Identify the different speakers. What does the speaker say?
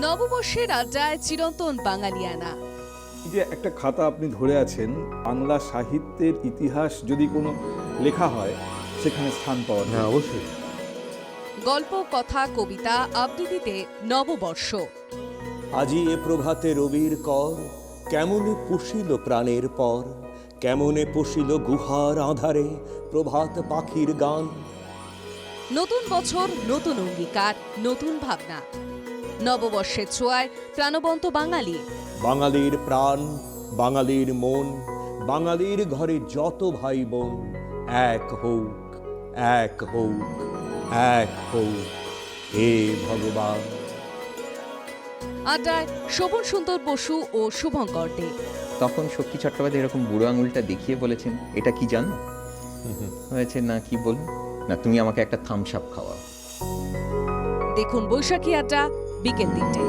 Speaker 1: নববর্ষের আড্ডায় চিরন্তন বাঙালিয়ানা।
Speaker 2: এই যে একটা খাতা আপনি ধরে আছেন, বাংলা সাহিত্যের ইতিহাস যদি কোনো লেখা হয় সেখানে স্থান পাওয়া যায়।
Speaker 3: হ্যাঁ, অবশ্যই।
Speaker 1: গল্প, কথা, কবিতা আবৃত্তিতে নববর্ষ।
Speaker 4: আজি এ প্রভাতে রবির কর, কেমনে পুষিল প্রাণের পর, কেমনে পুষিল গুহার আধারে প্রভাত পাখির গান।
Speaker 1: নতুন বছর, নতুন অঙ্গীকার, নতুন ভাবনা। নববর্ষের ছোঁয়ায় প্রাণবন্ত বাঙালি।
Speaker 4: বাঙালির প্রাণ, বাঙালির মন, বাঙালির ঘরে যত ভাই বোন, এক হউক, এক হউক, এক হউক, হে ভগবান।
Speaker 1: আড্ডায় শোভন সুন্দর বসু ও শুভঙ্কর দে।
Speaker 5: তখন শক্তি চট্টোপাধ্যায় এরকম বুড়ো আঙুলটা দেখিয়ে বলেছেন, এটা কি জানো? হয়েছে না, কি বলুন না, তুমি আমাকে একটা থামস আপ খাওয়াও।
Speaker 1: দেখুন বৈশাখী আড্ডা বিকেল 3টে।